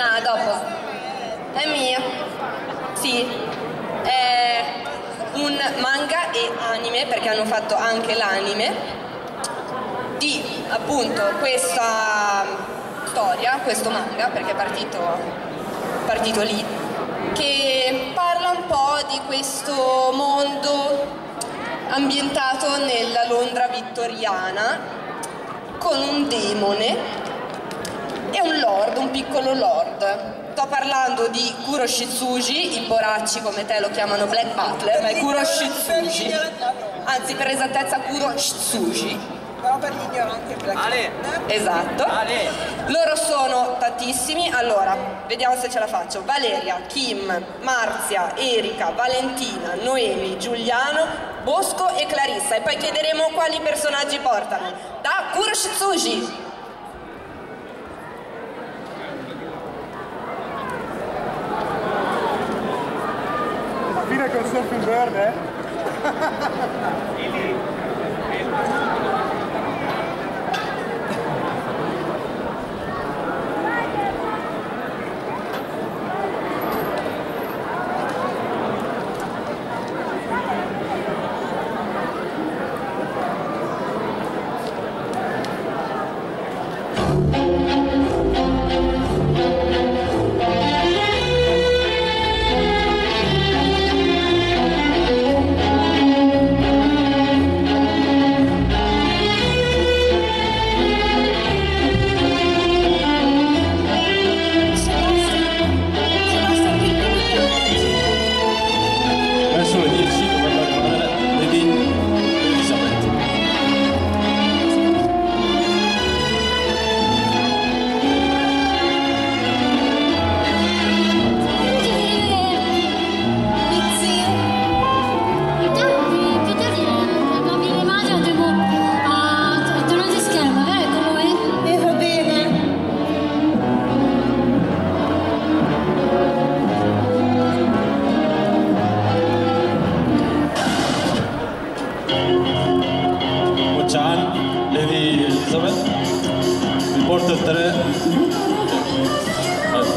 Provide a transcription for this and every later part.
No, dopo. È mia. Sì. È un manga e anime, perché hanno fatto anche l'anime, di appunto questa storia, questo manga, perché è partito lì, che parla un po' di questo mondo ambientato nella Londra vittoriana, con un demone e un lord, un piccolo lord. Sto parlando di Kuroshitsuji, i boracci come te lo chiamano Black Butler, ma è Kuroshitsuji, anzi per esattezza Kuroshitsuji. Però per gli ignoranti Black Butler. Esatto. Loro sono tantissimi, allora, vediamo se ce la faccio. Valeria, Kim, Marzia, Erika, Valentina, Noemi, Giuliano, Bosco e Clarissa. E poi chiederemo quali personaggi portano. Da Kuroshitsuji. Fine col surfing bird, eh?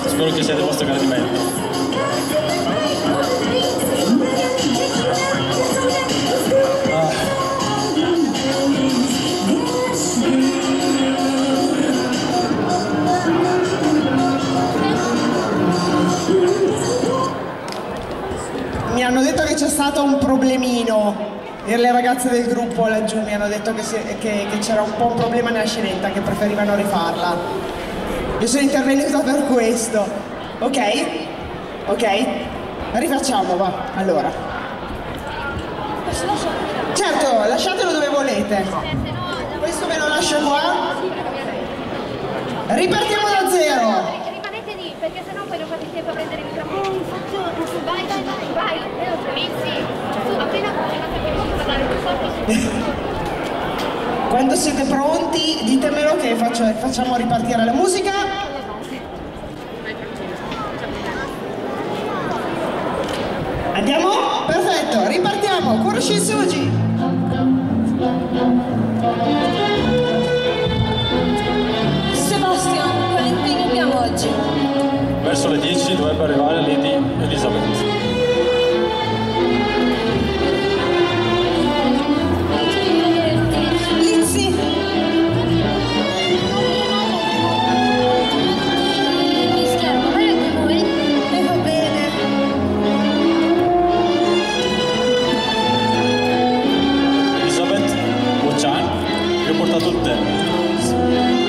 Spero che sia del vostro gradimento. Mi hanno detto che c'è stato un problemino. Le ragazze del gruppo laggiù mi hanno detto che c'era un po' un problema nella scenetta, che preferivano rifarla. Io sono intervenuta per questo. Ok? Ok? Rifacciamo, va. Allora. Certo, lasciatelo dove volete. Questo ve lo lascio qua. Ripartiamo da zero. Rimanete lì, perché sennò poi non fate tempo a prendere il microfono. Vai. Su, appena parlare Quando siete pronti, ditemelo che facciamo ripartire la musica. Andiamo? Perfetto, ripartiamo. Kuroshitsuji. Sebastian, quale impegno abbiamo oggi? Verso le 10 dovrebbe arrivare Lady Elizabeth. Il tè.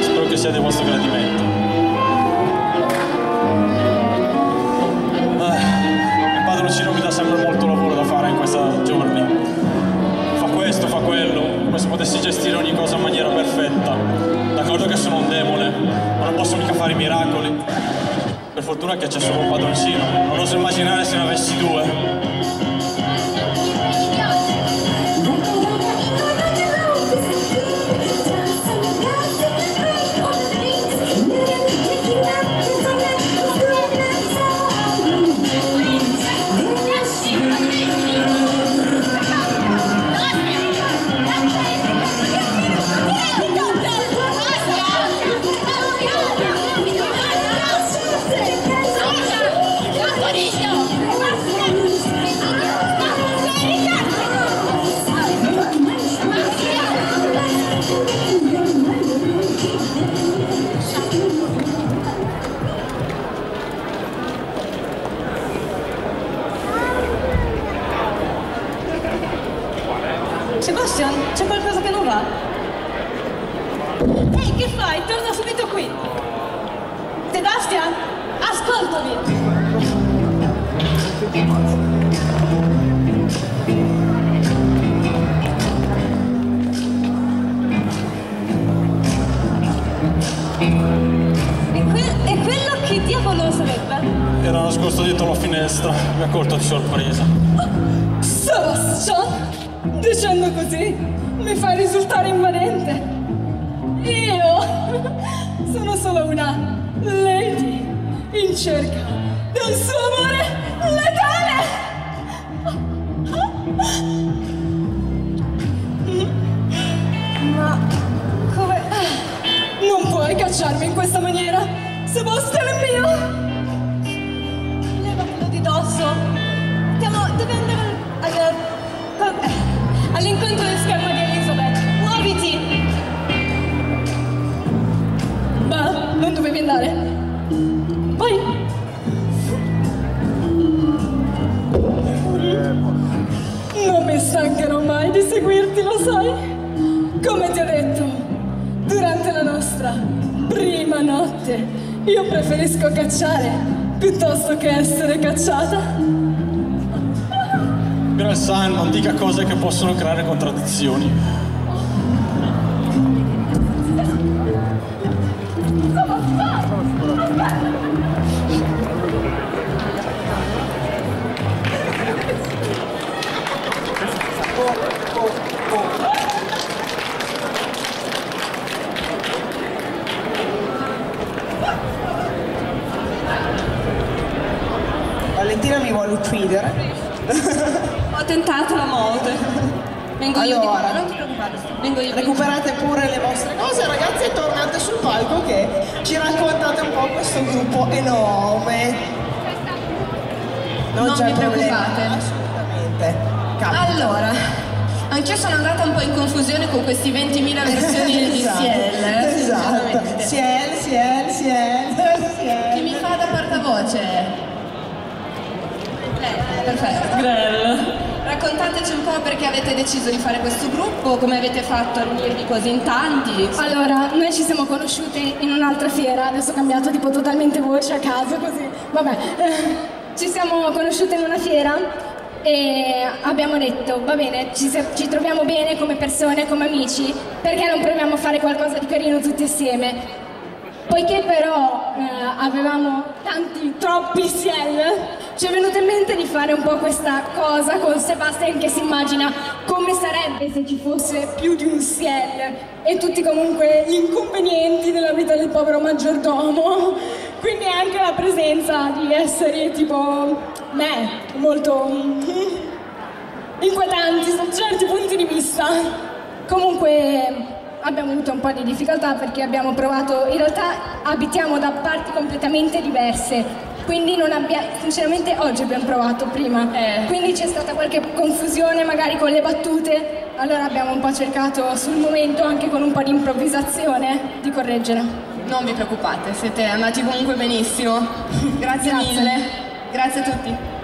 Spero che sia di vostro gradimento. Il padroncino mi dà sempre molto lavoro da fare in questi giorni. Fa questo, fa quello, come se potessi gestire ogni cosa in maniera perfetta. D'accordo che sono un demone, ma non posso mica fare i miracoli. Per fortuna che c'è solo un padroncino, non oso immaginare se ne avessi due. Grazie. Ehi, che fai? Torna subito qui. Sebastian, ascoltami. E quello che diavolo sarebbe? Era nascosto dietro la finestra, mi ha colto di sorpresa. Sebastian, dicendo così, mi fai risultare invadente. Io sono solo una lady in cerca del suo amore letale. Ma come? Non puoi cacciarmi in questa maniera, Sebastian è mio. Levatelo di dosso. Deve andare all'incontro di scherma di Elizabeth. Muoviti. Ma non dovevi andare. Vai. Non mi stancherò mai di seguirti, lo sai? Come ti ho detto, durante la nostra prima notte, io preferisco cacciare piuttosto che essere cacciata. Gralsan, non dica cose che possono creare contraddizioni. Valentina mi vuole uccidere. Ho tentato la morte. Vengo io di qua, non ti preoccupare. Vengo io. Recuperate pure le vostre cose, ragazzi, e tornate sul palco che ci raccontate un po' questo gruppo enorme. Non c'è vi problema. preoccupate. Assolutamente. Capita. Allora, anch'io sono andata un po' in confusione con questi 20.000 versioni di Ciel. Esatto. Ciel. Chi mi fa da portavoce? Perfetto. Grell. Raccontateci un po' perché avete deciso di fare questo gruppo, come avete fatto a riunirvi così in tanti. Allora, noi ci siamo conosciuti in un'altra fiera, adesso ho cambiato tipo totalmente voce a caso così. Vabbè, ci siamo conosciuti in una fiera e abbiamo detto, va bene, ci troviamo bene come persone, come amici, perché non proviamo a fare qualcosa di carino tutti assieme? Poiché però avevamo troppi Ciel, ci è venuto in mente di fare un po' questa cosa con Sebastian che si immagina come sarebbe se ci fosse più di un Ciel e tutti comunque gli inconvenienti della vita del povero maggiordomo, quindi anche la presenza di esseri tipo me, molto inquietanti su certi punti di vista. Comunque abbiamo avuto un po' di difficoltà perché abbiamo provato, in realtà abitiamo da parti completamente diverse, quindi non abbiamo, sinceramente oggi abbiamo provato prima, quindi c'è stata qualche confusione magari con le battute, allora abbiamo un po' cercato sul momento anche con un po' di improvvisazione di correggere. Non vi preoccupate, siete andati comunque benissimo. Grazie mille. Grazie a tutti.